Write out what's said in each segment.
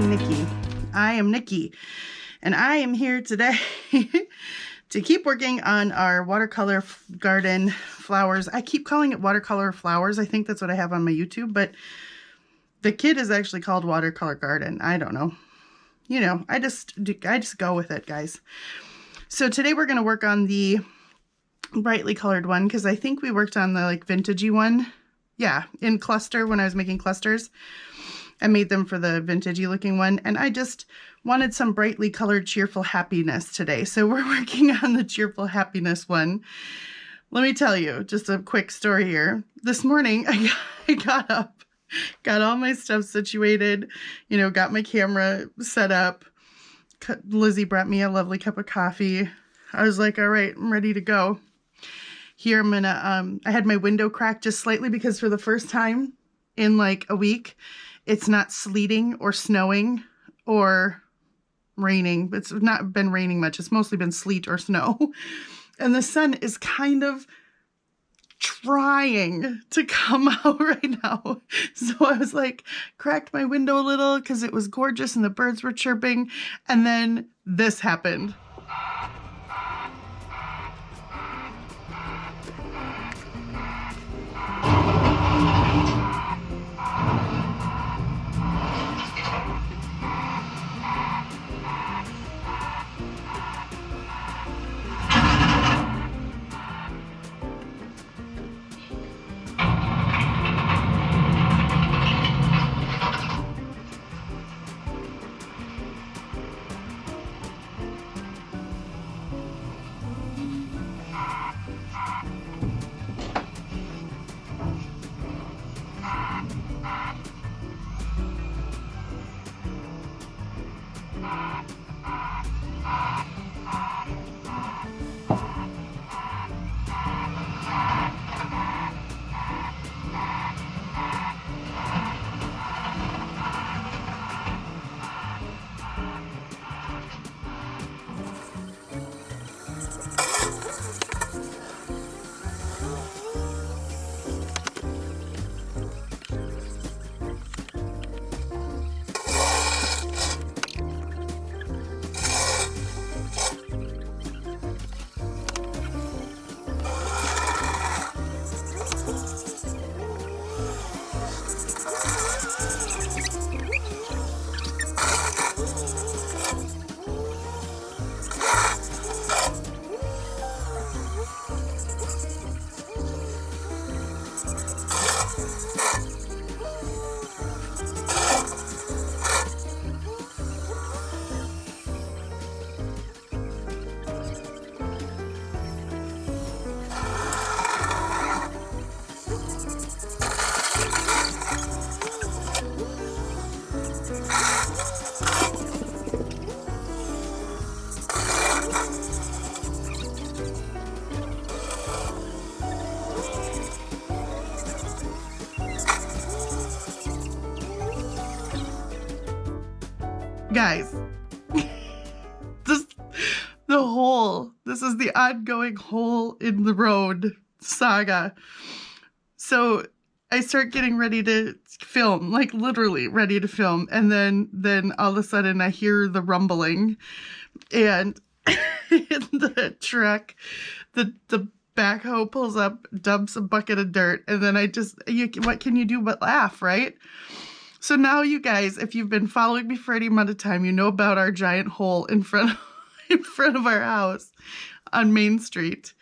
Nikki. I am Nikki, and I am here today to keep working on our watercolor garden flowers. I keep calling it watercolor flowers. I think that's what I have on my YouTube, but the kit is actually called Watercolor Garden. I don't know. You know, I just go with it, guys. So today we're going to work on the brightly colored one, because I think we worked on the like vintagey one. Yeah, in cluster when I was making clusters. I made them for the vintagey looking one, and I just wanted some brightly colored cheerful happiness today. So we're working on the cheerful happiness one. Let me tell you just a quick story here. This morning I got up, got all my stuff situated, you know, got my camera set up. Lizzie brought me a lovely cup of coffee. I was like, all right, I'm ready to go. Here I'm gonna, I had my window cracked just slightly because for the first time in like a week, it's not sleeting or snowing or raining. It's not been raining much. It's mostly been sleet or snow. And the sun is kind of trying to come out right now. So I was like, cracked my window a little because it was gorgeous and the birds were chirping. And then this happened. Guys, this is the ongoing hole in the road saga. So I start getting ready to film, like literally ready to film. And then all of a sudden I hear the rumbling and in the truck, the backhoe pulls up, dumps a bucket of dirt. And then what can you do but laugh, right? So now you guys, if you've been following me for any amount of time, you know about our giant hole in front of our house on Main Street.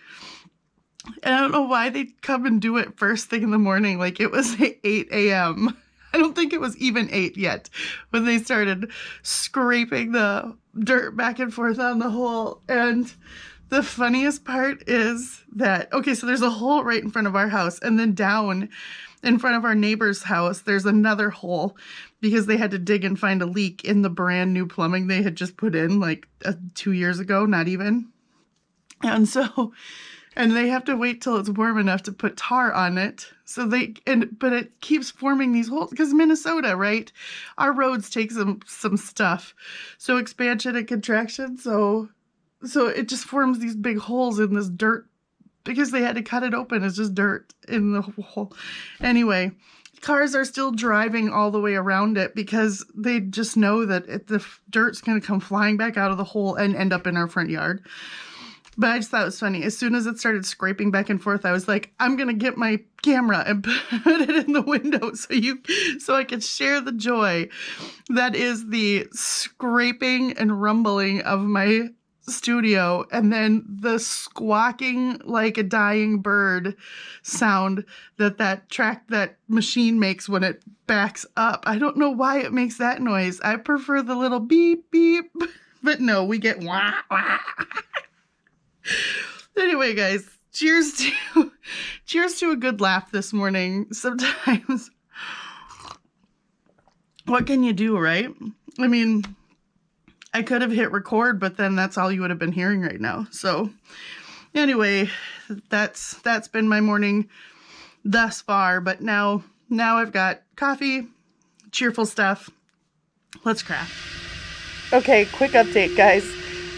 And I don't know why they come and do it first thing in the morning. Like it was 8 a.m. I don't think it was even 8 yet when they started scraping the dirt back and forth on the hole. And the funniest part is that, okay, so there's a hole right in front of our house, and then down in front of our neighbor's house, there's another hole because they had to dig and find a leak in the brand new plumbing they had just put in like 2 years ago, not even. And they have to wait till it's warm enough to put tar on it. But it keeps forming these holes because Minnesota, right? Our roads take some stuff. So expansion and contraction. So it just forms these big holes in this dirt because they had to cut it open. It's just dirt in the hole. Anyway, cars are still driving all the way around it because they just know that the dirt's going to come flying back out of the hole and end up in our front yard. But I just thought it was funny. As soon as it started scraping back and forth, I was like, I'm going to get my camera and put it in the window so I could share the joy that is the scraping and rumbling of my studio, and then the squawking like a dying bird sound that machine makes when it backs up. I don't know why it makes that noise. I prefer the little beep beep, but no, we get wah wah. Anyway, guys, cheers to a good laugh this morning. Sometimes, what can you do, right? I mean, I could have hit record, but then that's all you would have been hearing right now. So anyway, that's been my morning thus far. But now I've got coffee, cheerful stuff. Let's craft. Okay, quick update, guys.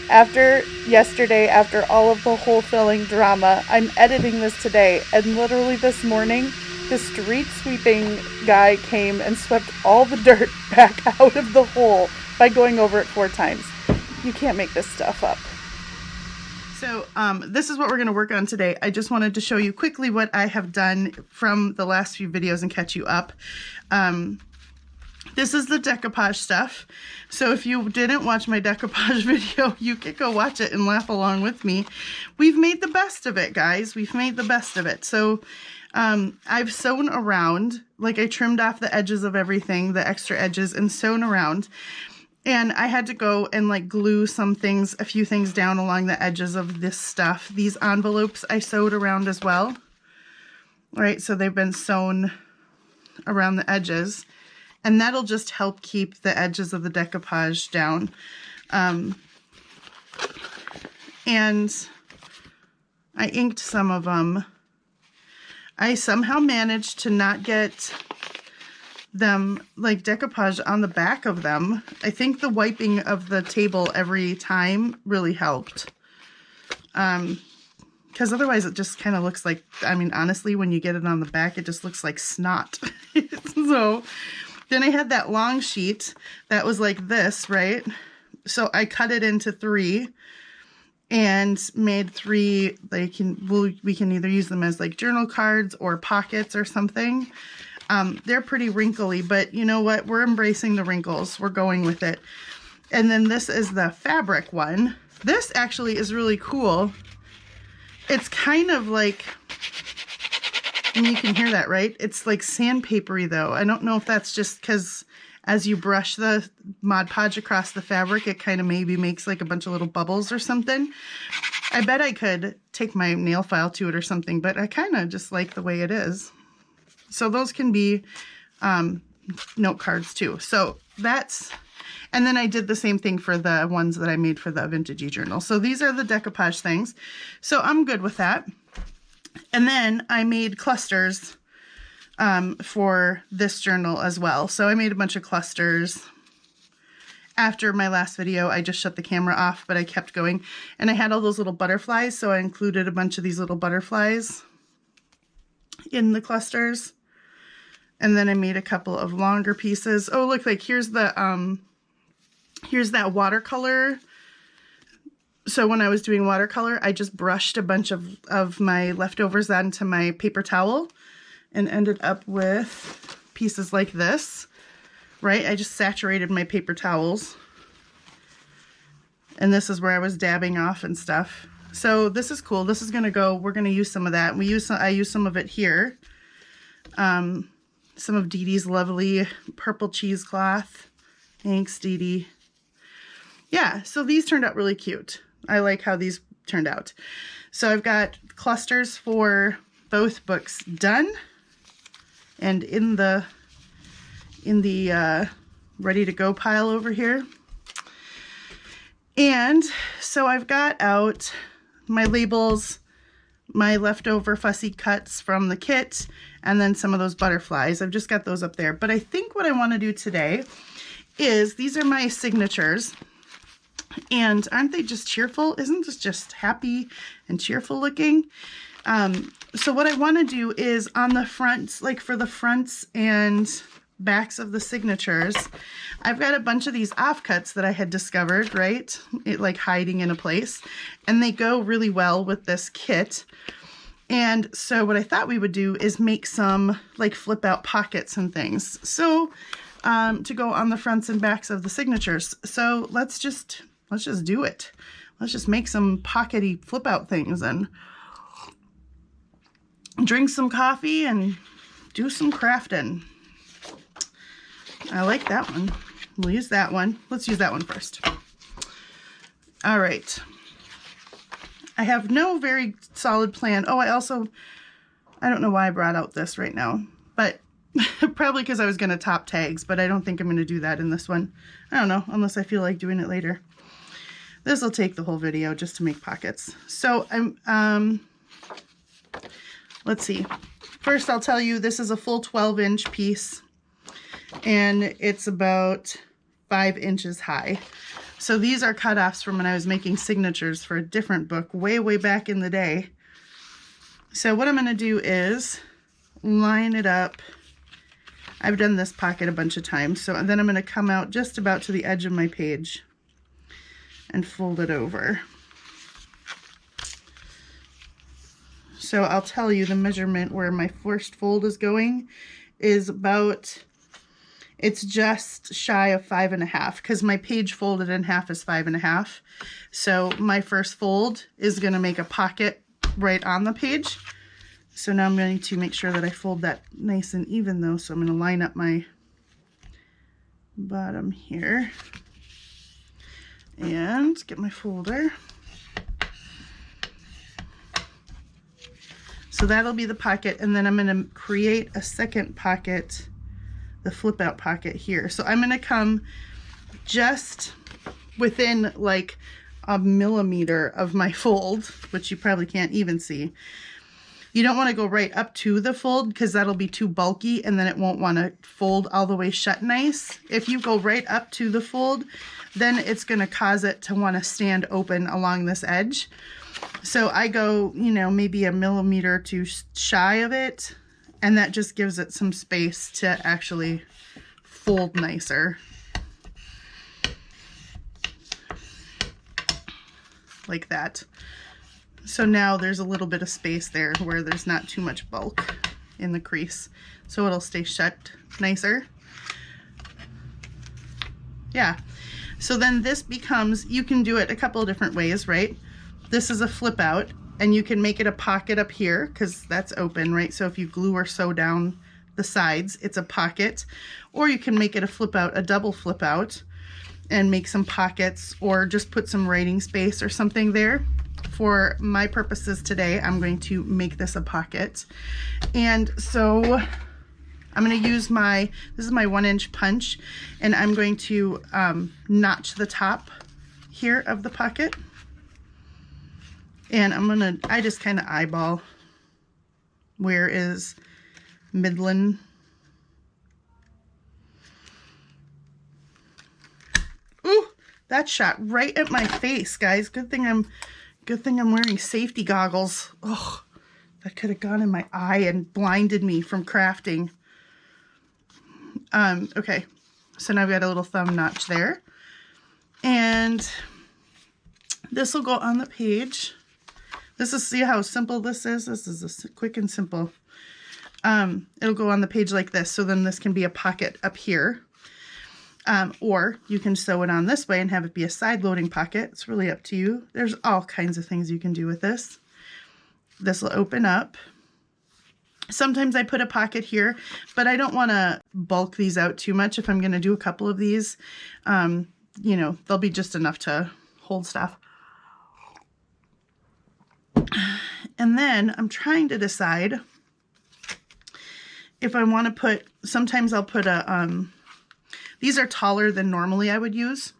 After yesterday, after all of the hole filling drama, I'm editing this today, and literally this morning, the street sweeping guy came and swept all the dirt back out of the hole by going over it 4 times. You can't make this stuff up. So this is what we're going to work on today. I just wanted to show you quickly what I have done from the last few videos and catch you up. This is the decoupage stuff. So if you didn't watch my decoupage video, you could go watch it and laugh along with me. We've made the best of it, guys. We've made the best of it. So I've sewn around, like I trimmed off the edges of everything, the extra edges, and sewn around. And I had to go and like glue a few things down along the edges of this stuff. These envelopes I sewed around as well. All right, so they've been sewn around the edges. And that'll just help keep the edges of the decoupage down. And I inked some of them. I somehow managed to not get them like decoupage on the back of them. I think the wiping of the table every time really helped. Because otherwise it just kind of looks like, I mean, honestly, when you get it on the back, it just looks like snot. So then I had that long sheet that was like this, right? So I cut it into 3 and made 3, we can either use them as like journal cards or pockets or something. They're pretty wrinkly, but you know what? We're embracing the wrinkles. We're going with it. And then this is the fabric one. This actually is really cool. It's kind of like, and you can hear that, right? It's like sandpapery though. I don't know if that's just because as you brush the Mod Podge across the fabric, it kind of maybe makes like a bunch of little bubbles or something. I bet I could take my nail file to it or something, but I kind of just like the way it is. So those can be note cards too. So that's, and then I did the same thing for the ones that I made for the Vintage journal. So these are the decoupage things. So I'm good with that. And then I made clusters for this journal as well. So I made a bunch of clusters. After my last video, I just shut the camera off, but I kept going. And I had all those little butterflies, so I included a bunch of these little butterflies in the clusters. And then I made a couple of longer pieces. Oh, look, like here's the here's that watercolor. So when I was doing watercolor, I just brushed a bunch of my leftovers onto my paper towel and ended up with pieces like this, right? I just saturated my paper towels. And this is where I was dabbing off and stuff. So this is cool. This is gonna go, we're gonna use some of that. I use some of it here. Some of Dee Dee's lovely purple cheesecloth. Thanks, Dee Dee. Yeah, so these turned out really cute. I like how these turned out. So I've got clusters for both books done and in the ready to go pile over here. And so I've got out my labels, my leftover fussy cuts from the kit, and then some of those butterflies. I've just got those up there. But I think what I want to do today is, these are my signatures. And aren't they just cheerful? Isn't this just happy and cheerful looking? So what I want to do is on the fronts, like for the fronts and backs of the signatures, I've got a bunch of these offcuts that I had discovered, right? It like hiding in a place, and they go really well with this kit. And so what I thought we would do is make some like flip out pockets and things. So to go on the fronts and backs of the signatures. So let's just do it. Let's just make some pockety flip out things and drink some coffee and do some crafting. I like that one. We'll use that one. Let's use that one first. All right. I have no very solid plan. Oh, I don't know why I brought out this right now, but probably because I was going to top tags, but I don't think I'm going to do that in this one. I don't know, unless I feel like doing it later. This will take the whole video just to make pockets. So let's see. First, I'll tell you this is a full 12-inch piece, and it's about 5 inches high. So these are cutoffs from when I was making signatures for a different book way, way back in the day. So what I'm going to do is line it up. I've done this pocket a bunch of times. So then I'm going to come out just about to the edge of my page and fold it over. So I'll tell you the measurement where my first fold is going is about, it's just shy of 5.5, because my page folded in half is 5.5. So my first fold is going to make a pocket right on the page. So now I'm going to make sure that I fold that nice and even though. So I'm going to line up my bottom here and get my folder. So that'll be the pocket, and then I'm going to create a second pocket, the flip out pocket here. So I'm going to come just within like a millimeter of my fold, which you probably can't even see. You don't want to go right up to the fold because that'll be too bulky and then it won't want to fold all the way shut nice. If you go right up to the fold, then it's going to cause it to want to stand open along this edge. So I go, you know, maybe a millimeter too shy of it, and that just gives it some space to actually fold nicer. Like that. So now there's a little bit of space there where there's not too much bulk in the crease. So it'll stay shut nicer. Yeah. So then this becomes, you can do it a couple of different ways, right? This is a flip out, and you can make it a pocket up here because that's open, right? So if you glue or sew down the sides, it's a pocket. Or you can make it a flip out, a double flip out, and make some pockets or just put some writing space or something there. For my purposes today, I'm going to make this a pocket. And so I'm going to use this is my 1-inch punch, and I'm going to notch the top here of the pocket. And I just kind of eyeball where is Midland. Ooh, that shot right at my face, guys. Good thing I'm wearing safety goggles. Oh, that could have gone in my eye and blinded me from crafting. Okay, so now I've got a little thumb notch there. And this will go on the page. See how simple this is? This is quick and simple. It'll go on the page like this. So then this can be a pocket up here. Or you can sew it on this way and have it be a side loading pocket. It's really up to you. There's all kinds of things you can do with this. This will open up. Sometimes I put a pocket here, but I don't want to bulk these out too much. If I'm going to do a couple of these, you know, they'll be just enough to hold stuff. And then I'm trying to decide if I want to put, sometimes I'll put these are taller than normally I would use,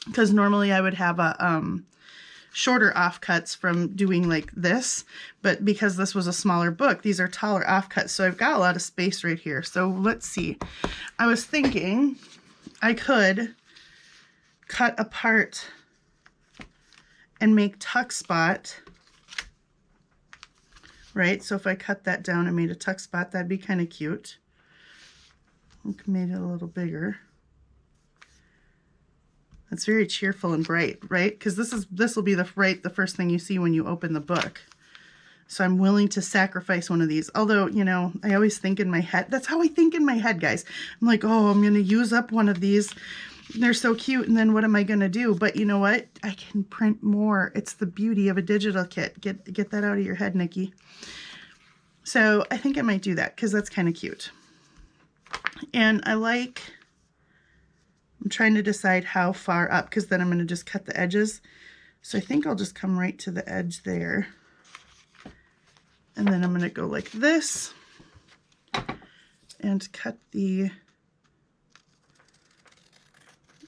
because normally I would have a shorter offcuts from doing like this, but because this was a smaller book, these are taller offcuts, so I've got a lot of space right here. So let's see. I was thinking I could cut apart and make tuck spot right? So if I cut that down and made a tuck spot, that'd be kind of cute. Made it a little bigger. It's very cheerful and bright, right? Because this will be the first thing you see when you open the book. So I'm willing to sacrifice one of these. Although, you know, I always think in my head, that's how I think in my head, guys. I'm like, oh, I'm going to use up one of these. They're so cute. And then what am I going to do? But you know what? I can print more. It's the beauty of a digital kit. Get that out of your head, Nikki. So I think I might do that because that's kind of cute. And I'm trying to decide how far up, because then I'm going to just cut the edges. So I think I'll just come right to the edge there. And then I'm going to go like this and cut the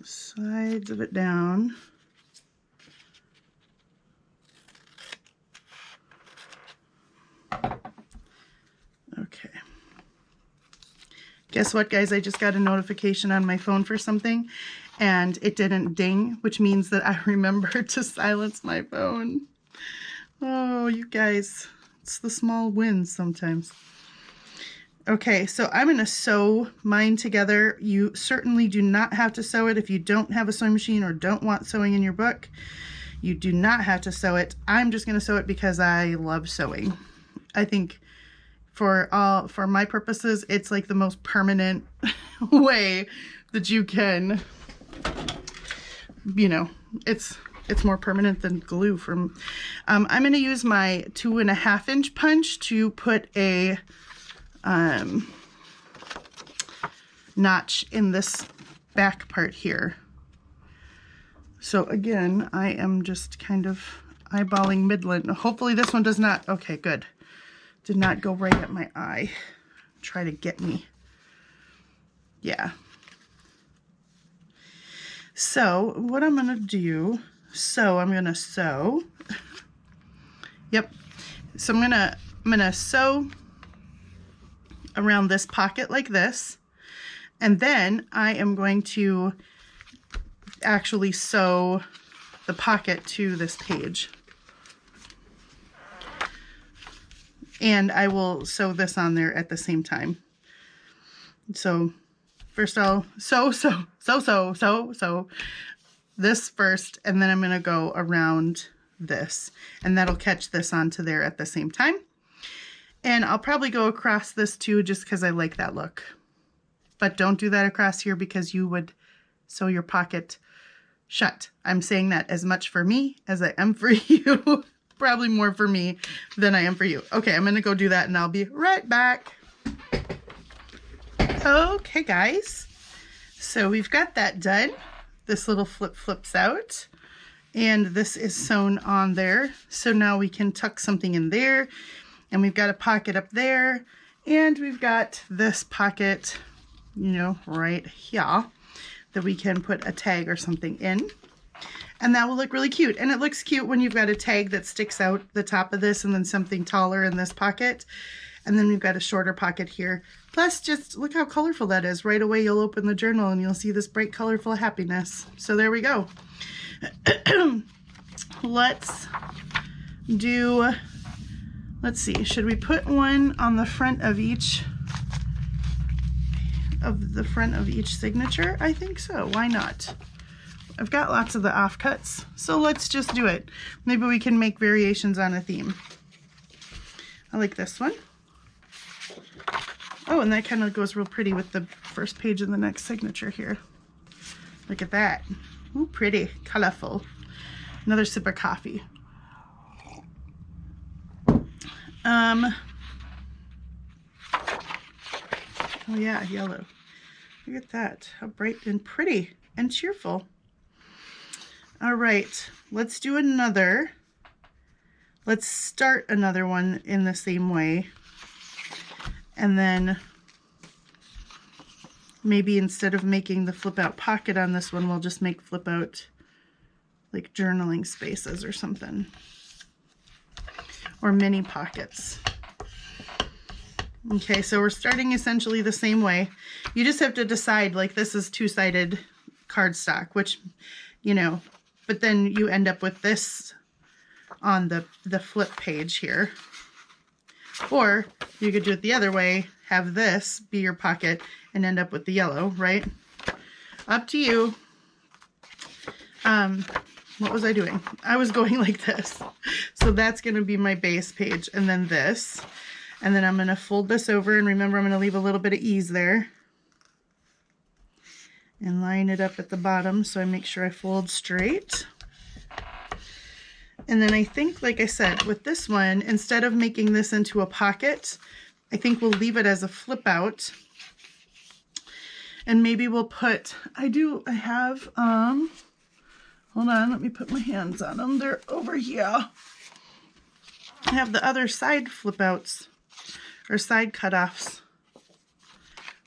sides of it down. Okay. Guess what, guys? I just got a notification on my phone for something and it didn't ding, which means that I remembered to silence my phone. Oh, you guys. It's the small wins sometimes. Okay, so I'm going to sew mine together. You certainly do not have to sew it if you don't have a sewing machine or don't want sewing in your book. You do not have to sew it. I'm just going to sew it because I love sewing. I think for my purposes, it's like the most permanent way that you can, you know, it's more permanent than glue. I'm going to use my 2.5 inch punch to put a notch in this back part here. So again, I am just kind of eyeballing Midland. Hopefully this one does not, okay, good. Did not go right at my eye. Try to get me. Yeah. So what I'm going to do, I'm going to sew. Yep. So I'm going to sew around this pocket like this. And then I am going to actually sew the pocket to this page. And I will sew this on there at the same time. So first I'll sew this first, and then I'm going to go around this, and that'll catch this onto there at the same time. And I'll probably go across this too, just because I like that look. But don't do that across here because you would sew your pocket shut. I'm saying that as much for me as I am for you. Probably more for me than I am for you. Okay, I'm going to go do that and I'll be right back. Okay, guys. So we've got that done. This little flip flips out and this is sewn on there. So now we can tuck something in there, and we've got a pocket up there, and we've got this pocket, you know, right here that we can put a tag or something in. And that will look really cute. And it looks cute when you've got a tag that sticks out the top of this and then something taller in this pocket. And then we've got a shorter pocket here. Plus, just look how colorful that is. Right away, you'll open the journal and you'll see this bright, colorful happiness. So there we go. Let's see, should we put one on the front of each signature? I think so. Why not? I've got lots of the offcuts, so let's just do it. Maybe we can make variations on a theme. I like this one. Oh, and that kind of goes real pretty with the first page of the next signature here. Look at that. Ooh, pretty, colorful. Another sip of coffee. Oh yeah, yellow. Look at that. How bright and pretty and cheerful. All right, let's do another. Let's start another one in the same way. And then maybe instead of making the flip out pocket on this one, we'll just make flip out like journaling spaces or something. Or mini pockets. Okay, so we're starting essentially the same way. You just have to decide, like, this is two-sided cardstock, which, you know, but then you end up with this on the flip page here. Or you could do it the other way, have this be your pocket and end up with the yellow, right? Up to you. What was I doing? I was going like this. So that's going to be my base page, and then this. And then I'm going to fold this over, and remember I'm going to leave a little bit of ease there. And line it up at the bottom so I make sure I fold straight. And then I think, like I said, with this one, instead of making this into a pocket, I think we'll leave it as a flip out. And maybe we'll put, I have, hold on, let me put my hands on them. They're over here. I have the other side flip outs, or side cutoffs.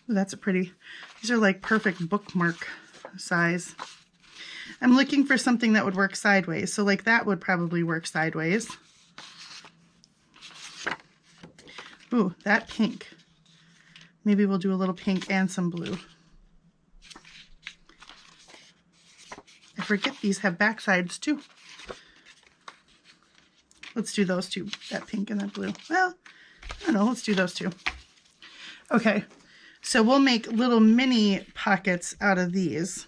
Ooh, that's a pretty, these are like perfect bookmark size. I'm looking for something that would work sideways. So like that would probably work sideways. Ooh, that pink. Maybe we'll do a little pink and some blue. I forget these have back sides too. Let's do those two, that pink and that blue. Well, I don't know, let's do those two. Okay, so we'll make little mini pockets out of these.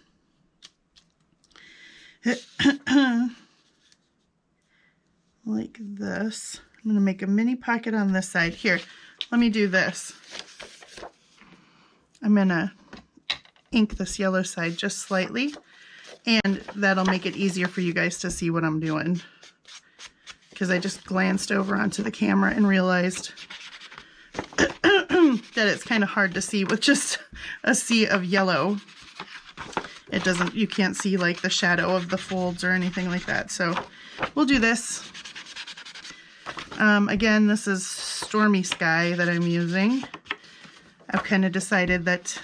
Like this. I'm going to make a mini pocket on this side. Here, let me do this. I'm going to ink this yellow side just slightly, and that'll make it easier for you guys to see what I'm doing. Because I just glanced over onto the camera and realized that it's kind of hard to see with just a sea of yellow. It doesn't, you can't see like the shadow of the folds or anything like that. So we'll do this. Again, this is Stormy Sky that I'm using. I've kind of decided that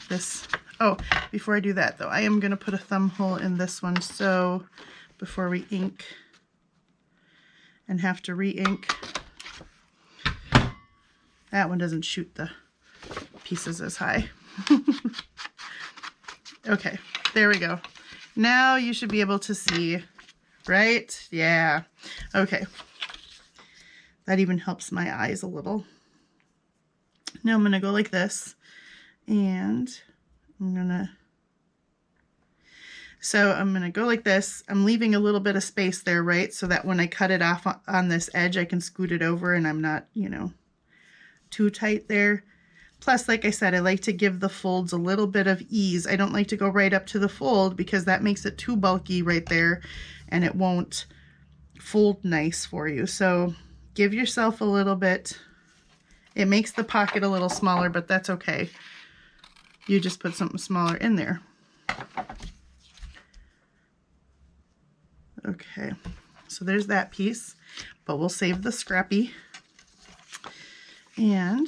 this, oh, before I do that though, I am going to put a thumb hole in this one. So before we ink and have to re-ink, that one doesn't shoot the pieces as high. Okay, there we go. Now you should be able to see, right? Yeah. Okay. That even helps my eyes a little. Now I'm going to go like this, and I'm going to go like this. I'm leaving a little bit of space there, right? So that when I cut it off on this edge, I can scoot it over and I'm not, you know, too tight there. Plus, like I said, I like to give the folds a little bit of ease. I don't like to go right up to the fold because that makes it too bulky right there and it won't fold nice for you. So give yourself a little bit. It makes the pocket a little smaller, but that's okay. You just put something smaller in there. Okay, so there's that piece, but we'll save the scrappy. And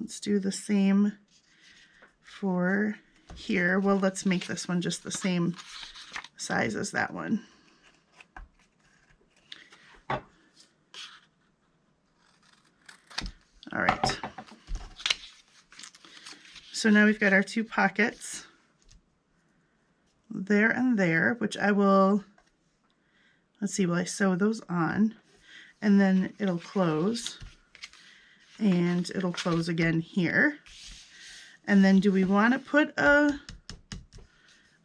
let's do the same for here. Well, let's make this one just the same size as that one. All right. So now we've got our two pockets there and there, which I will, let's see, will I sew those on? And then it'll close. And it'll close again here. And then do we want to put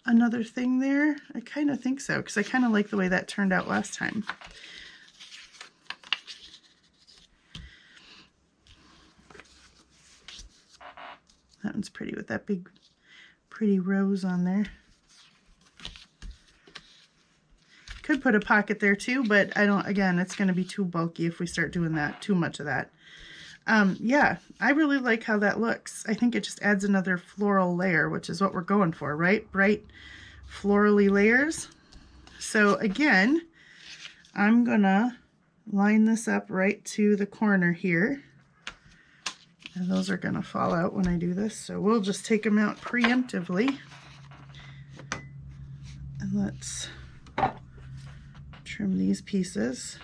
another thing there? I kind of think so, because I kind of like the way that turned out last time. That one's pretty with that big pretty rose on there. Could put a pocket there too, but I don't, again, it's going to be too bulky if we start doing that, too much of that. Yeah, I really like how that looks. I think it just adds another floral layer, which is what we're going for, right? Bright florally layers. So again, I'm gonna line this up right to the corner here. And those are gonna fall out when I do this, so we'll just take them out preemptively. And let's trim these pieces.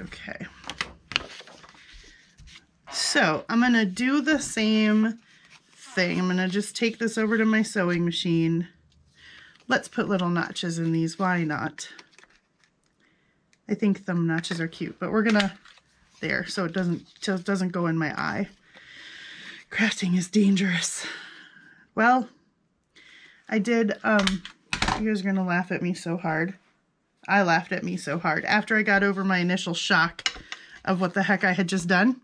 Okay, so I'm going to do the same thing. I'm going to just take this over to my sewing machine, let's put little notches in these. Why not? I think thumb notches are cute, but we're gonna, there, so it doesn't go in my eye. Crafting is dangerous. Well, I did, you guys are gonna laugh at me so hard. I laughed at me so hard. After I got over my initial shock of what the heck I had just done,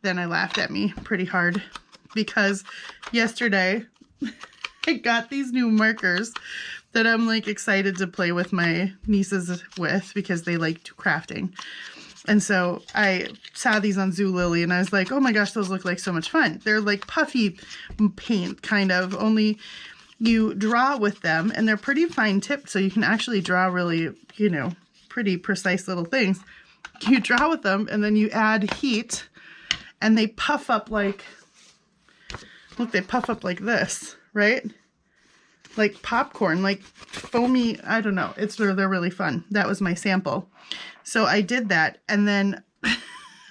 then I laughed at me pretty hard because yesterday I got these new markers that I'm like excited to play with my nieces with because they like crafting. And so I saw these on Zulily and I was like, oh my gosh, those look like so much fun. They're like puffy paint kind of, only you draw with them and they're pretty fine tipped. So you can actually draw really, you know, pretty precise little things. You draw with them and then you add heat and they puff up like, look, they puff up like this, right? Like popcorn, like foamy, I don't know. They're really fun. That was my sample. So I did that and then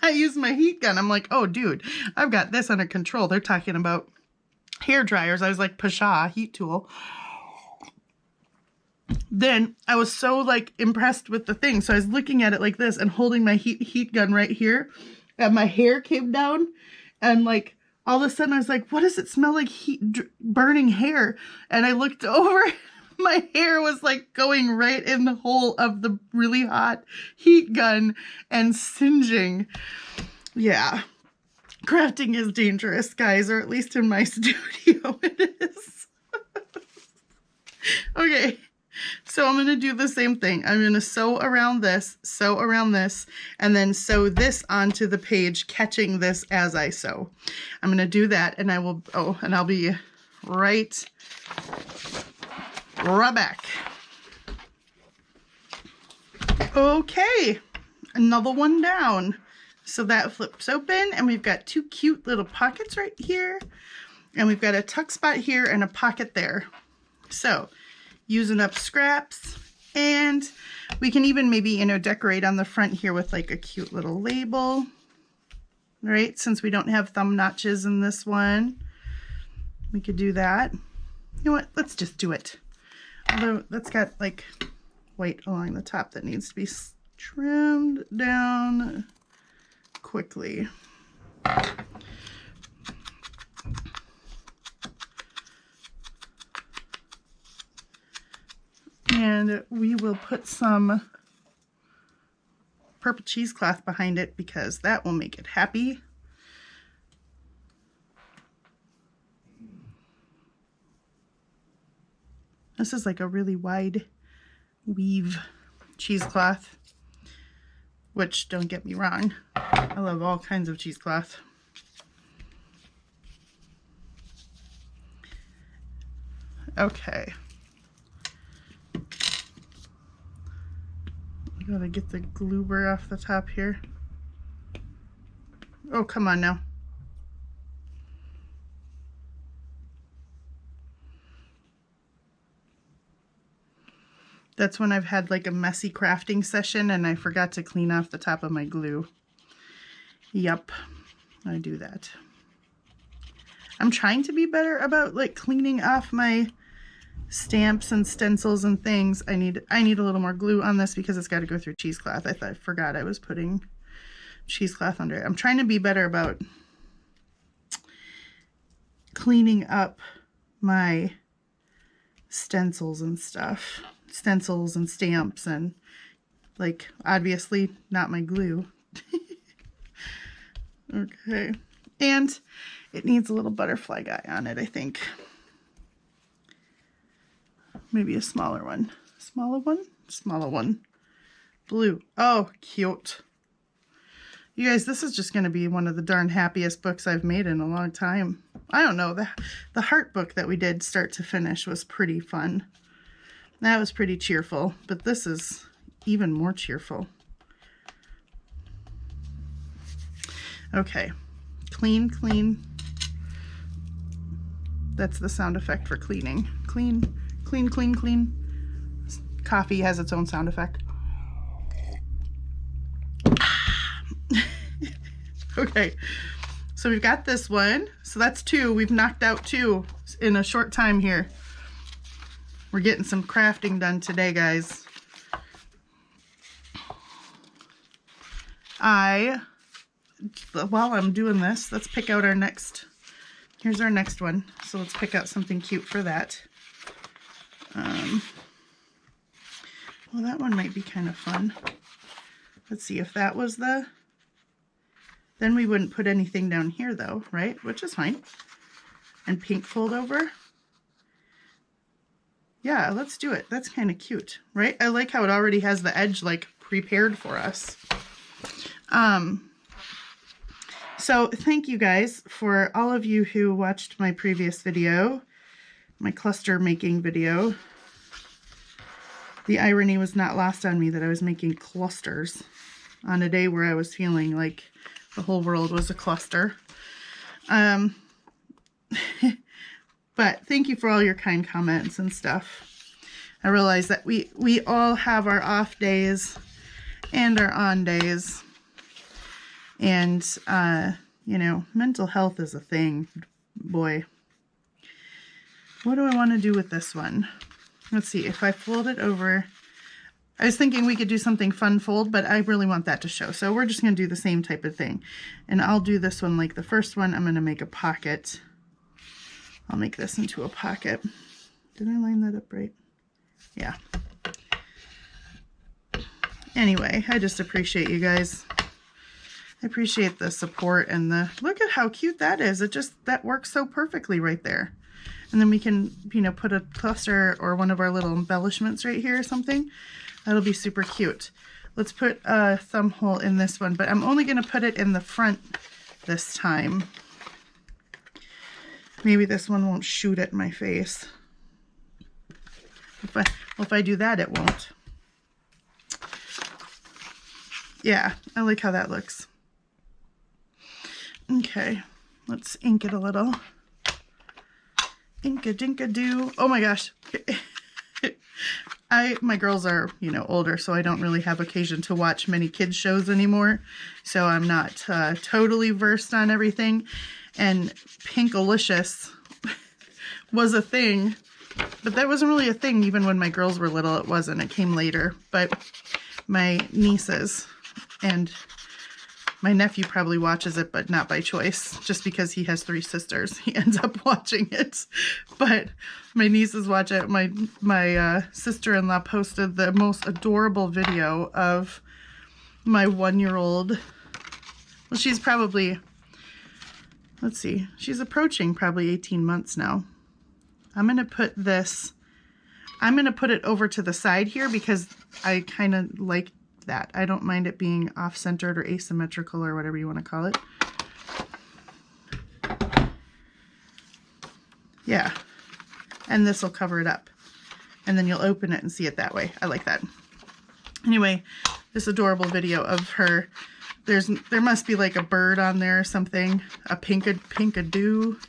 I used my heat gun. I'm like, oh dude, I've got this under control. They're talking about hair dryers. I was like, Pasha, heat tool. Then I was so like impressed with the thing. So I was looking at it like this and holding my heat gun right here. And my hair came down and like all of a sudden I was like, what does it smell like? Burning hair. And I looked over, my hair was like going right in the hole of the really hot heat gun and singeing. Yeah. Crafting is dangerous, guys, or at least in my studio it is. Okay. So I'm going to do the same thing. I'm going to sew around this, and then sew this onto the page, catching this as I sew. I'm going to do that, and I will, and I'll be right back. Okay, another one down. So that flips open, and we've got two cute little pockets right here, and we've got a tuck spot here and a pocket there. So using up scraps, and we can even maybe, you know, decorate on the front here with like a cute little label, right? Since we don't have thumb notches in this one, we could do that. You know what? Let's just do it. Although that's got like white along the top that needs to be trimmed down quickly. And we will put some purple cheesecloth behind it because that will make it happy. This is like a really wide weave cheesecloth, which, don't get me wrong, I love all kinds of cheesecloth. Okay. Gotta get the glue off the top here. Oh, come on now. That's when I've had like a messy crafting session and I forgot to clean off the top of my glue. Yep, I do that. I'm trying to be better about like cleaning off my stamps and stencils and things. I need a little more glue on this because it's got to go through cheesecloth. I forgot I was putting cheesecloth under it. I'm trying to be better about cleaning up my stencils and stuff. Stencils and stamps and like obviously not my glue. Okay. And it needs a little butterfly guy on it, I think. Maybe a smaller one. Smaller one? Smaller one. Blue. Oh, cute. You guys, this is just going to be one of the darn happiest books I've made in a long time. I don't know. The heart book that we did start to finish was pretty fun. That was pretty cheerful, but this is even more cheerful. Okay. Clean, clean. That's the sound effect for cleaning. Clean. Clean, clean, clean. Coffee has its own sound effect. Okay, so we've got this one. So that's two. We've knocked out two in a short time here. We're getting some crafting done today, guys. While I'm doing this, let's pick out our next, here's our next one. So let's pick out something cute for that. Well, that one might be kind of fun. Let's see if that was the, then we wouldn't put anything down here though, right? Which is fine. And pink fold over. Yeah, let's do it. That's kind of cute, right? I like how it already has the edge like prepared for us. So thank you guys for all of you who watched my previous video, my cluster making video. The irony was not lost on me that I was making clusters on a day where I was feeling like the whole world was a cluster. But thank you for all your kind comments and stuff. I realize that we all have our off days and our on days. And, you know, mental health is a thing, boy. What do I want to do with this one? Let's see, if I fold it over, I was thinking we could do something fun fold, but I really want that to show. So we're just going to do the same type of thing. And I'll do this one like the first one. I'm going to make a pocket. I'll make this into a pocket. Did I line that up right? Yeah. Anyway, I just appreciate you guys. I appreciate the support and the, look at how cute that is. It just, that works so perfectly right there. And then we can, you know, put a cluster or one of our little embellishments right here or something. That'll be super cute. Let's put a thumb hole in this one, but I'm only going to put it in the front this time. Maybe this one won't shoot at my face. If I do that, it won't. Yeah, I like how that looks. Okay, let's ink it a little. Ink-a-dink-a-doo. Oh my gosh. My girls are, you know, older, so I don't really have occasion to watch many kids shows anymore. So I'm not totally versed on everything. And Pinkalicious was a thing, but that wasn't really a thing even when my girls were little. It wasn't. It came later. But my nieces and my nephew probably watches it, but not by choice, just because he has 3 sisters. He ends up watching it. But my nieces watch it. My sister-in-law posted the most adorable video of my 1-year-old. Well, she's probably, let's see, she's approaching probably 18 months now. I'm going to put this, I'm going to put it over to the side here because I kind of like that. I don't mind it being off-centered or asymmetrical or whatever you want to call it. Yeah. And this will cover it up. And then you'll open it and see it that way. I like that. Anyway, this adorable video of her. There must be like a bird on there or something. A pinkadoo.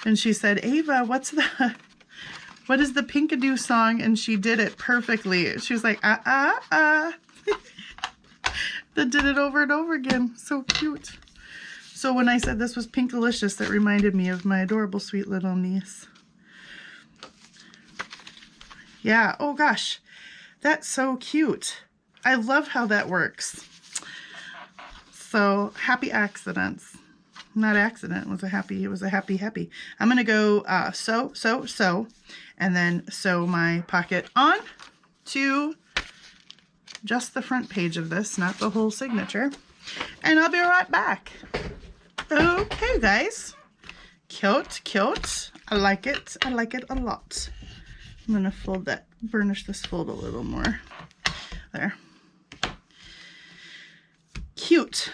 And she said, Ava, what is the pinkadoo song? And she did it perfectly. She was like, That did it over and over again. So cute. So when I said this was Pinkalicious, that reminded me of my adorable sweet little niece. Yeah, oh gosh, that's so cute. I love how that works. So happy accidents. Not accident, it was a happy. I'm gonna go sew, and then sew my pocket on to just the front page of this, not the whole signature. And I'll be right back. Okay, guys. Cute. I like it a lot. I'm gonna fold that, burnish this fold a little more. There. Cute.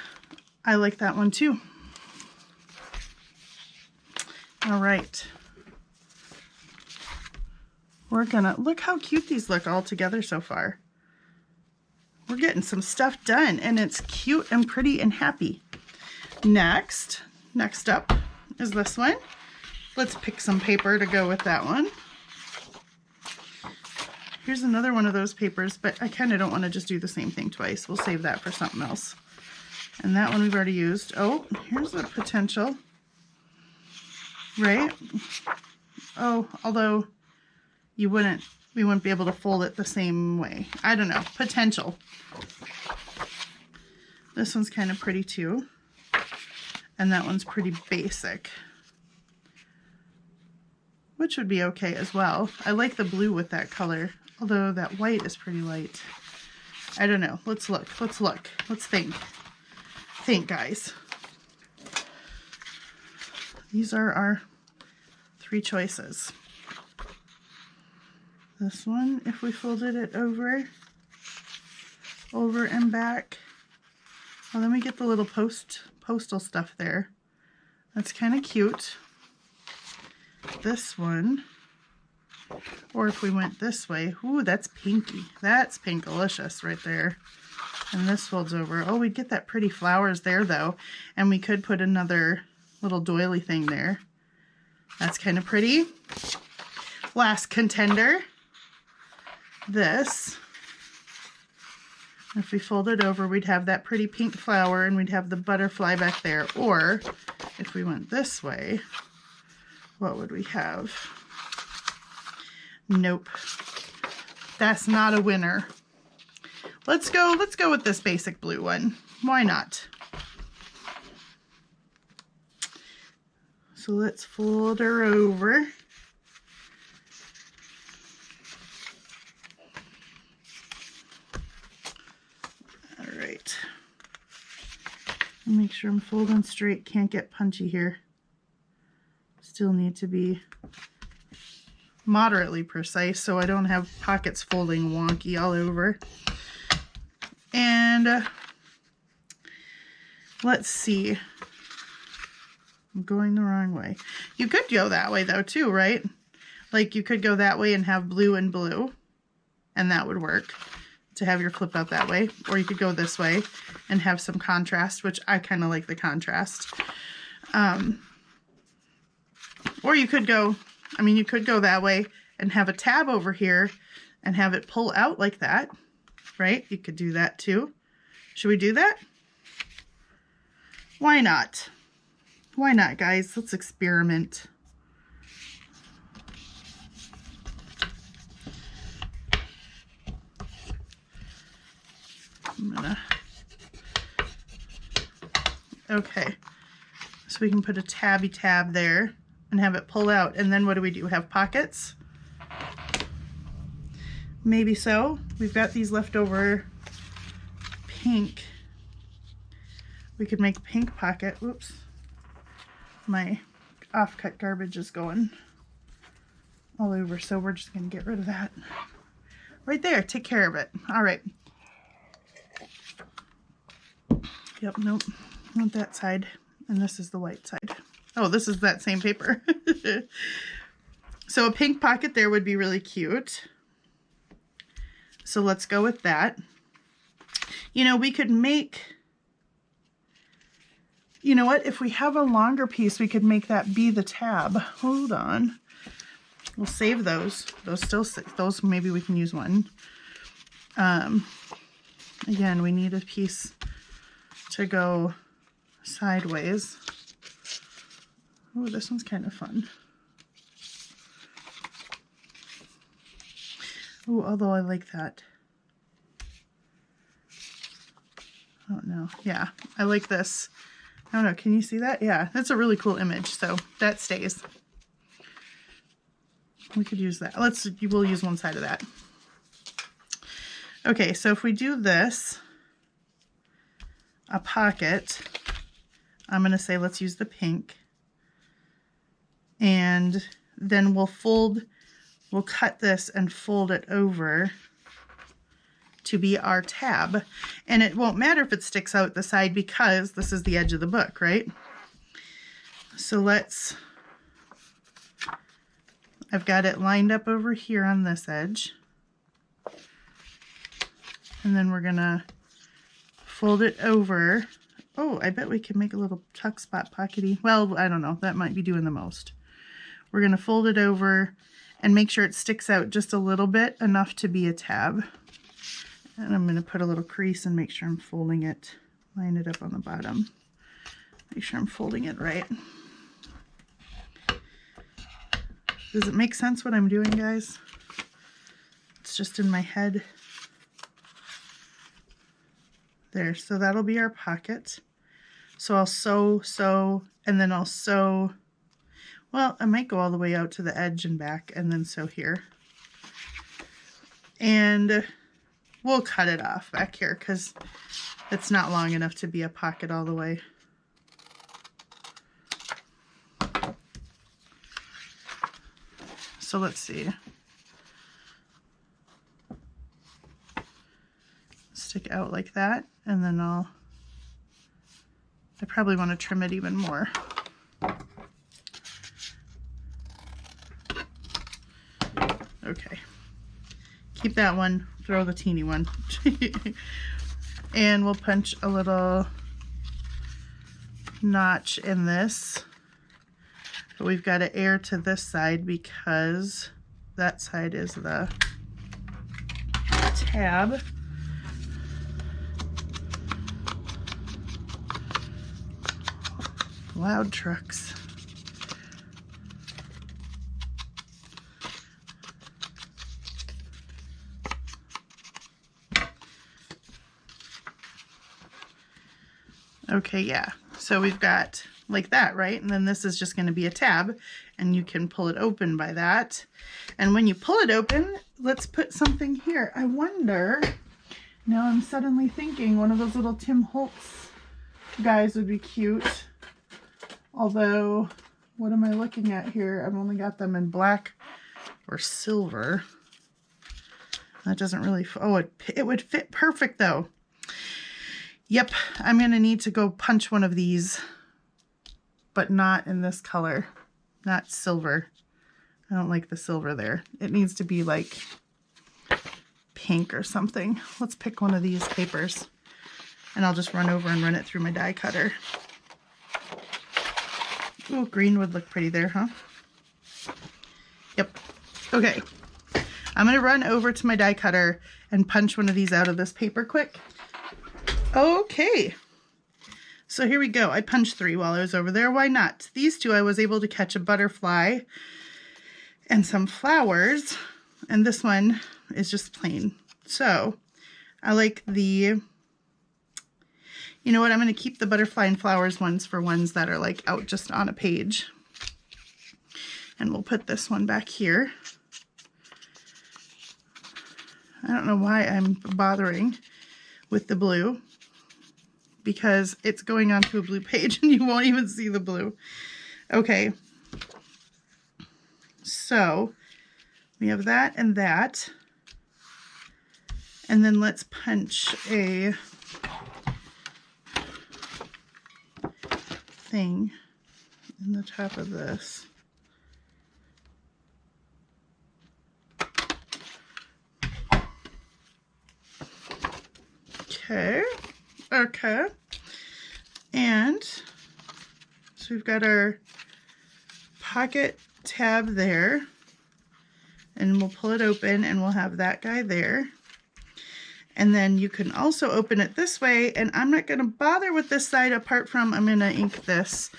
I like that one too. All right. We're gonna, look how cute these look all together so far. We're getting some stuff done, and it's cute and pretty and happy. Next up is this one. Let's pick some paper to go with that one. Here's another one of those papers, but I kind of don't want to just do the same thing twice. We'll save that for something else. And that one we've already used. Oh, here's a potential. Right? Oh, although you wouldn't we wouldn't be able to fold it the same way. I don't know, potential. This one's kind of pretty too. And that one's pretty basic, which would be okay as well. I like the blue with that color, although that white is pretty light. I don't know. Let's look. Let's look. Let's think. Think, guys. These are our 3 choices. This one, if we folded it over and back. Well, then we get the little postal stuff there. That's kind of cute. This one, or if we went this way, ooh, that's pinky. That's pinkalicious right there. And this folds over. Oh, we'd get that pretty flowers there though. And we could put another little doily thing there. That's kind of pretty. Last contender, this. If we fold it over, we'd have that pretty pink flower and we'd have the butterfly back there. Or if we went this way, what would we have? Nope. That's not a winner. Let's go with this basic blue one. Why not? So let's fold her over. All right. Make sure I'm folding straight. Can't get punchy here. Still need to be moderately precise so I don't have pockets folding wonky all over. And let's see. I'm going the wrong way. You could go that way though too, right? Like you could go that way and have blue and blue, and that would work to have your flip out that way. Or you could go this way and have some contrast, which I kind of like the contrast. Or you could go, I mean, you could go that way and have a tab over here and have it pull out like that, right? You could do that too. Should we do that? Why not? Why not, guys? Let's experiment. Okay. So we can put a tabby tab there and have it pull out. And then what do? Have pockets? Maybe so. We've got these leftover pink. We could make a pink pocket. Whoops. My off-cut garbage is going all over, so we're just going to get rid of that. Right there. Take care of it. All right. Yep, nope. I want that side. And this is the white side. Oh, this is that same paper. So a pink pocket there would be really cute. So let's go with that. You know, we could make... You know what? If we have a longer piece, we could make that be the tab. Hold on. We'll save those. Those maybe we can use one. Again, we need a piece to go sideways. Oh, this one's kind of fun. Oh, although I like that. Oh no. Yeah, I like this. I don't know, can you see that? Yeah, that's a really cool image, so that stays. We could use that. We'll use one side of that. Okay, so if we do this, a pocket, I'm gonna say let's use the pink. And then we'll cut this and fold it over to be our tab. And it won't matter if it sticks out the side because this is the edge of the book, right? So I've got it lined up over here on this edge. And then we're gonna fold it over. Oh, I bet we can make a little tuck spot pockety. Well, I don't know, that might be doing the most. We're gonna fold it over and make sure it sticks out just a little bit, enough to be a tab. And I'm going to put a little crease and make sure I'm folding it, line it up on the bottom. Make sure I'm folding it right. Does it make sense what I'm doing, guys? just in my head. There, so that'll be our pocket. So I'll sew, and then I'll sew, well, I might go all the way out to the edge and back and then sew here. And we'll cut it off back here because it's not long enough to be a pocket all the way. So let's see. Stick out like that, and then I probably want to trim it even more. Okay. Keep that one, throw the teeny one. And we'll punch a little notch in this. But we've got to air to this side because that side is the tab. Loud trucks. Okay, yeah. So we've got like that, right? And then this is just going to be a tab, and you can pull it open by that. And when you pull it open, let's put something here. I wonder, now I'm suddenly thinking one of those little Tim Holtz guys would be cute. Although, what am I looking at here? I've only got them in black or silver. That doesn't really, oh, it would fit perfect though. Yep, I'm gonna need to go punch one of these, but not in this color, not silver. I don't like the silver there. It needs to be like pink or something. Let's pick one of these papers and I'll just run over and run it through my die cutter. Oh, green would look pretty there, huh? Yep. Okay. I'm going to run over to my die cutter and punch one of these out of this paper quick. Okay. So here we go. I punched 3 while I was over there. Why not? These 2 I was able to catch a butterfly and some flowers. And this one is just plain. So I like the... You know what, I'm going to keep the butterfly and flowers ones for ones that are like out just on a page. And we'll put this one back here. I don't know why I'm bothering with the blue, because it's going onto a blue page and you won't even see the blue. Okay. So we have that and that. And then let's punch a thing in the top of this. Okay, okay. And so we've got our pocket tab there, and we'll pull it open and we'll have that guy there. And then you can also open it this way, and I'm not going to bother with this side apart from I'm going to ink this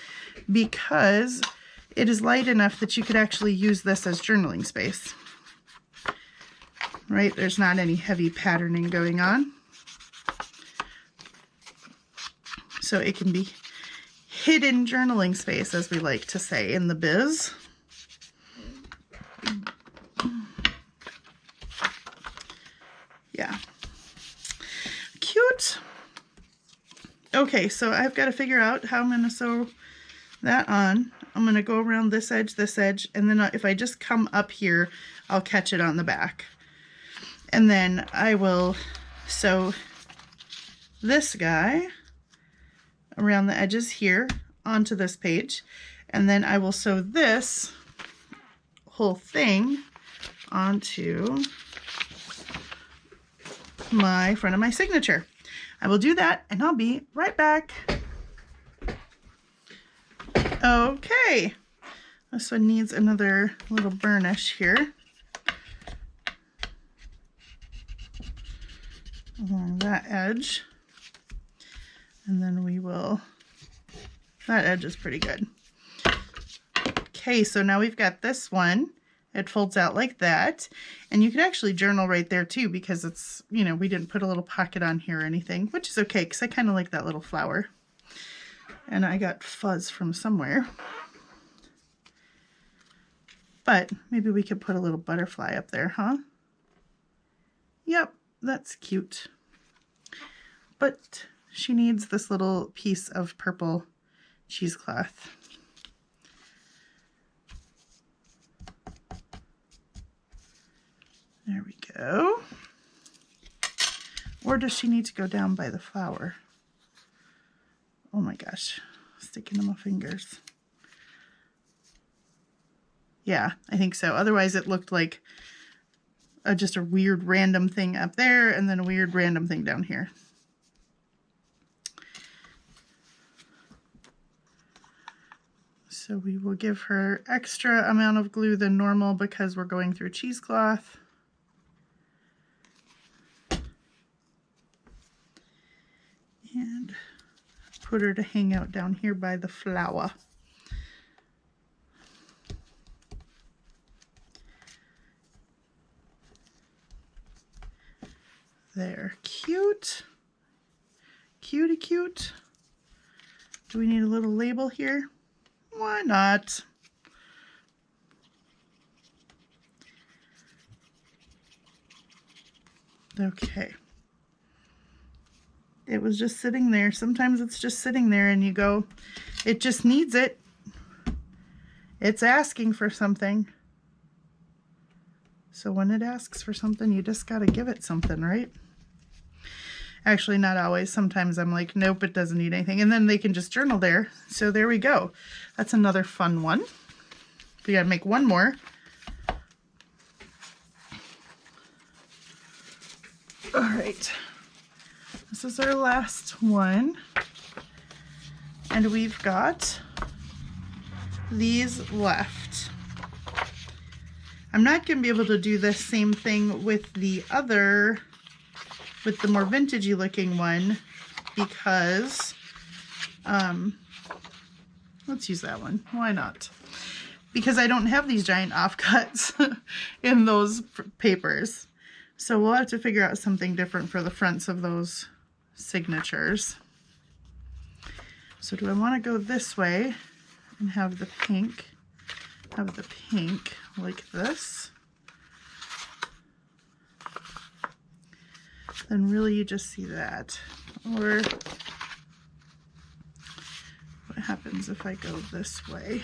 because it is light enough that you could actually use this as journaling space. Right? There's not any heavy patterning going on. So it can be hidden journaling space, as we like to say in the biz. Yeah. Cute. Okay, so I've got to figure out how I'm going to sew that on. I'm going to go around this edge, and then if I just come up here, I'll catch it on the back. And then I will sew this guy around the edges here onto this page, and then I will sew this whole thing onto my front of my signature. I will do that and I'll be right back. Okay, this one needs another little burnish here along that edge, and then we will, that edge is pretty good. Okay, so now we've got this one It folds out like that. And you could actually journal right there too, because it's, you know, we didn't put a little pocket on here or anything, which is okay because I kind of like that little flower. And I got fuzz from somewhere. But maybe we could put a little butterfly up there, huh? Yep, that's cute. But she needs this little piece of purple cheesecloth. There we go. Or does she need to go down by the flower? Oh my gosh, sticking to my fingers. Yeah, I think so. Otherwise it looked like just a weird random thing up there and then a weird random thing down here. So we will give her extra amount of glue than normal because we're going through cheesecloth. And put her to hang out down here by the flower. There, cute. Cutie cute. Do we need a little label here? Why not? Okay. It was just sitting there. Sometimes it's just sitting there and you go, it just needs it. It's asking for something. So when it asks for something, you just got to give it something, right? Actually, not always. Sometimes I'm like, nope, it doesn't need anything. And then they can just journal there. So there we go. That's another fun one. We got to make one more. All right. This is our last one. And we've got these left. I'm not going to be able to do the same thing with the other, with the more vintagey looking one, because, let's use that one. Why not? Because I don't have these giant offcuts in those papers. So we'll have to figure out something different for the fronts of those signatures. So do I want to go this way and have the pink like this? Then really you just see that. Or what happens if I go this way?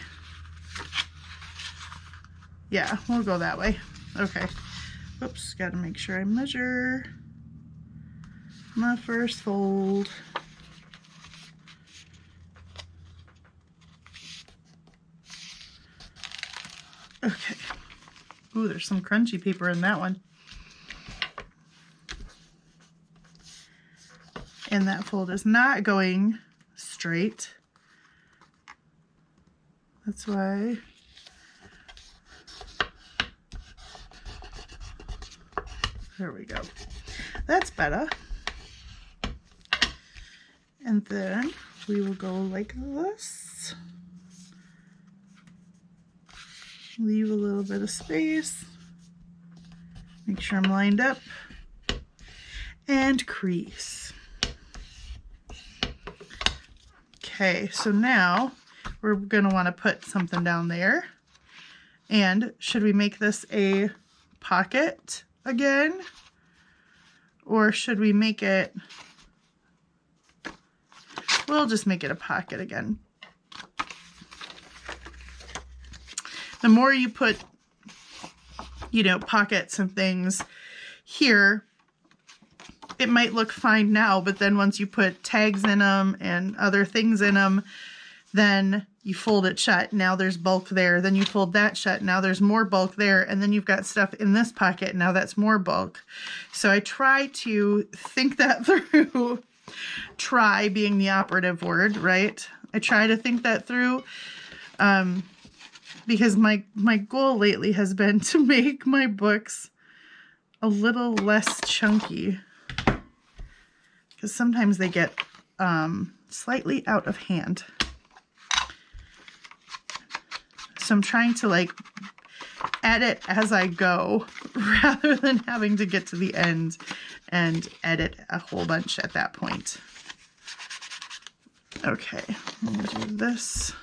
Yeah, we'll go that way. Okay. Oops, gotta make sure I measure my first fold. Okay. Ooh, there's some crunchy paper in that one. And that fold is not going straight. That's why. There we go. That's better. And then we will go like this. Leave a little bit of space. Make sure I'm lined up. And crease. Okay, so now we're going to want to put something down there. And should we make this a pocket again? Or should we make it... We'll just make it a pocket again. The more you put, you know, pockets and things here, it might look fine now, but then once you put tags in them and other things in them, then you fold it shut. Now there's bulk there. Then you fold that shut. Now there's more bulk there. And then you've got stuff in this pocket. Now that's more bulk. So I try to think that through. Try being the operative word, right? I try to think that through. Because my goal lately has been to make my books a little less chunky. Because sometimes they get slightly out of hand. So I'm trying to like edit as I go rather than having to get to the end and edit a whole bunch at that point. Okay, I'm going to do this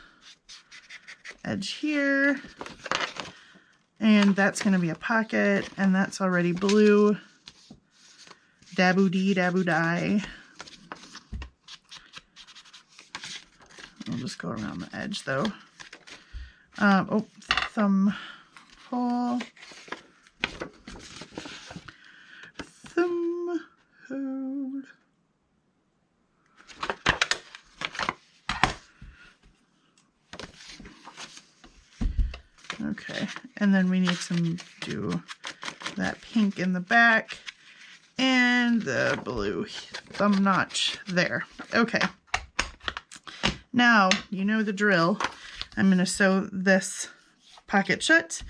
edge here, and that's going to be a pocket, and that's already blue. Daboo dee, daboo die. I'll just go around the edge though. Oh, thumb hole. Thumb hole. Okay, and then we need to do that pink in the back and the blue thumb notch there. Okay. Now, you know the drill. I'm going to sew this pocket shut,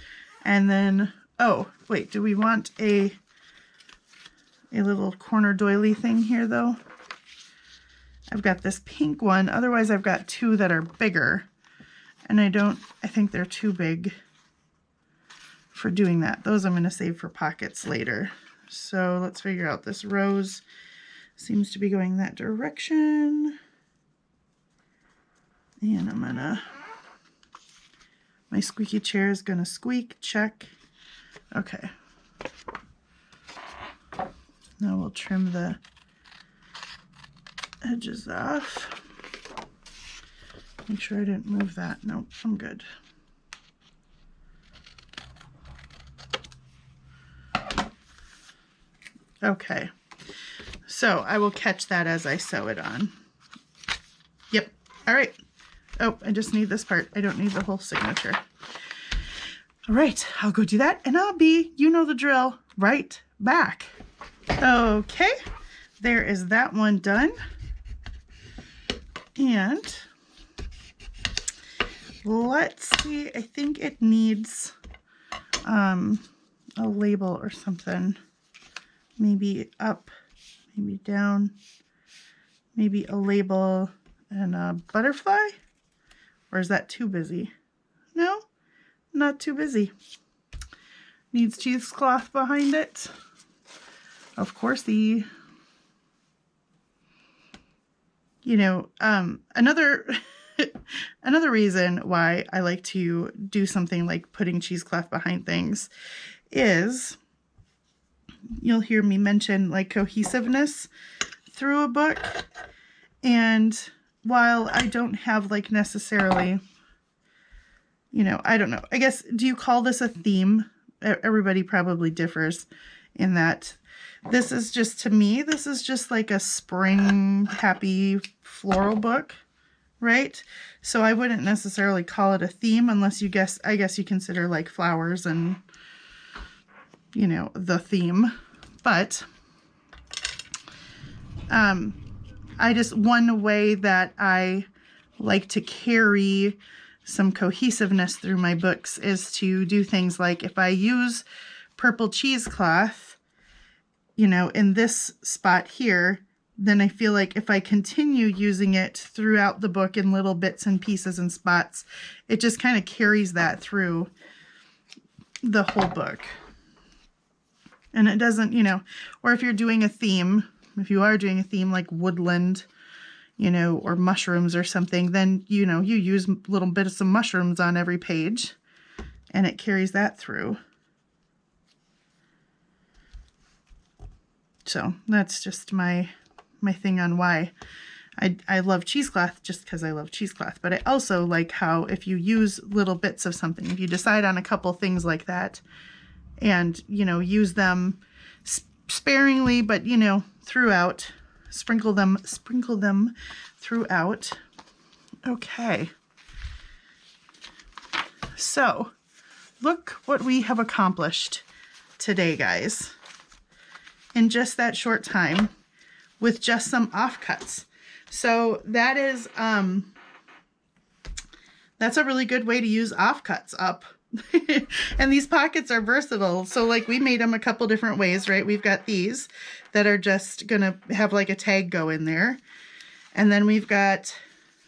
and then, oh, wait, do we want a little corner doily thing here, though? I've got this pink one. Otherwise, I've got two that are bigger, and I think they're too big for doing that. Those I'm going to save for pockets later. So let's figure out this rose. Seems to be going that direction. And I'm gonna, my squeaky chair is gonna squeak, check. Okay. Now we'll trim the edges off. Make sure I didn't move that. Nope, I'm good. Okay, so I will catch that as I sew it on. Yep, all right. Oh, I just need this part. I don't need the whole signature. All right, I'll go do that, and I'll be, you know the drill, right back. Okay, there is that one done. And let's see, I think it needs a label or something. Maybe up, maybe down, maybe a label and a butterfly. Or is that too busy? No, not too busy. Needs cheesecloth behind it. Of course, you know, another reason why I like to do something like putting cheesecloth behind things is you'll hear me mention like cohesiveness through a book. And while I don't have like necessarily, you know, I don't know, I guess, do you call this a theme? Everybody probably differs in that. This is just, to me, this is just like a spring happy floral book, right? So I wouldn't necessarily call it a theme unless I guess you consider like flowers and, you know, the theme. But one way that I like to carry some cohesiveness through my books is to do things like, if I use purple cheesecloth, you know, in this spot here, then I feel like if I continue using it throughout the book in little bits and pieces and spots, it just kind of carries that through the whole book. And it doesn't, you know, or if you're doing a theme, if you are doing a theme like woodland, you know, or mushrooms or something, then, you know, you use little bits of mushrooms on every page and it carries that through. So that's just my thing on why I love cheesecloth, just because I love cheesecloth. But I also like how if you use little bits of something, if you decide on a couple things like that and, you know, use them sparingly, but, you know, throughout, sprinkle them throughout. Okay. So look what we have accomplished today, guys, in just that short time with just some offcuts. So that is, that's a really good way to use offcuts up. And these pockets are versatile. So like we made them a couple different ways, right? We've got these that are just gonna have like a tag go in there. And then we've got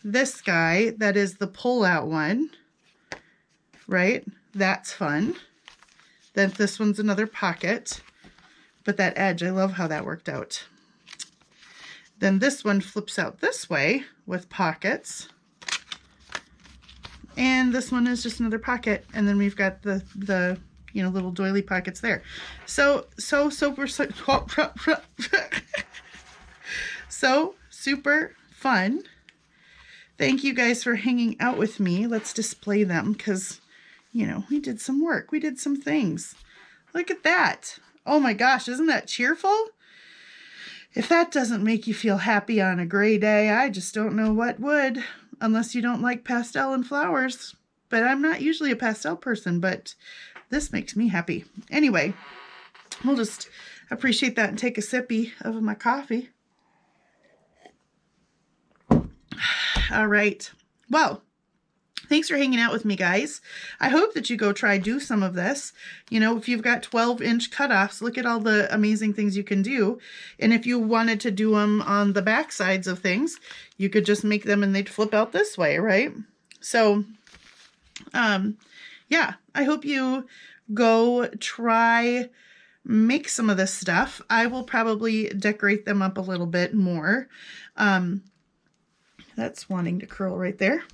this guy that is the pull out one, right? That's fun. Then this one's another pocket. But that edge, I love how that worked out. Then this one flips out this way with pockets. And this one is just another pocket. And then we've got the you know, little doily pockets there. So super fun. Thank you guys for hanging out with me. Let's display them because, you know, we did some work. We did some things. Look at that. Oh my gosh, isn't that cheerful? If that doesn't make you feel happy on a gray day, I just don't know what would, unless you don't like pastel and flowers. But I'm not usually a pastel person, but this makes me happy. Anyway, we'll just appreciate that and take a sippy of my coffee. All right. Well, thanks for hanging out with me, guys. I hope that you go do some of this. You know, if you've got 12-inch cutoffs, look at all the amazing things you can do. And if you wanted to do them on the back sides of things, you could just make them and they'd flip out this way, right? So, yeah, I hope you go make some of this stuff. I will probably decorate them up a little bit more. That's wanting to curl right there.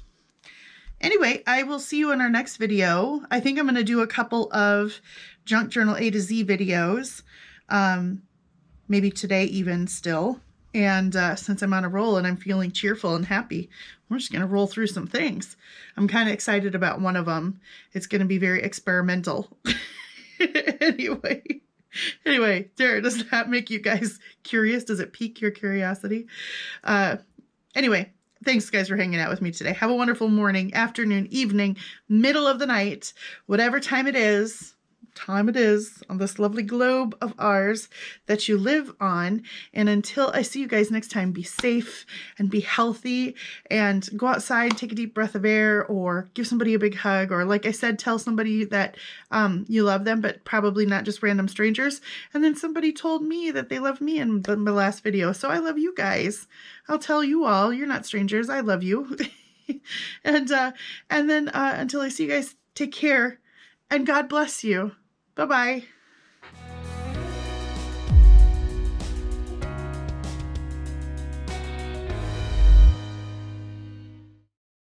Anyway, I will see you in our next video. I think I'm going to do a couple of Junk Journal A to Z videos, maybe today even still. And since I'm on a roll and I'm feeling cheerful and happy, we're just going to roll through some things. I'm kind of excited about one of them. It's going to be very experimental. Anyway, there, does that make you guys curious? Does it pique your curiosity? Anyway. Thanks, guys, for hanging out with me today. Have a wonderful morning, afternoon, evening, middle of the night, whatever time it is on this lovely globe of ours that you live on. And until I see you guys next time, be safe and be healthy and go outside, take a deep breath of air, or give somebody a big hug. Or like I said, tell somebody that you love them, but probably not just random strangers. And then somebody told me that they love me in the last video. So I love you guys. I'll tell you all, you're not strangers. I love you. and then until I see you guys, take care and God bless you. Bye-bye.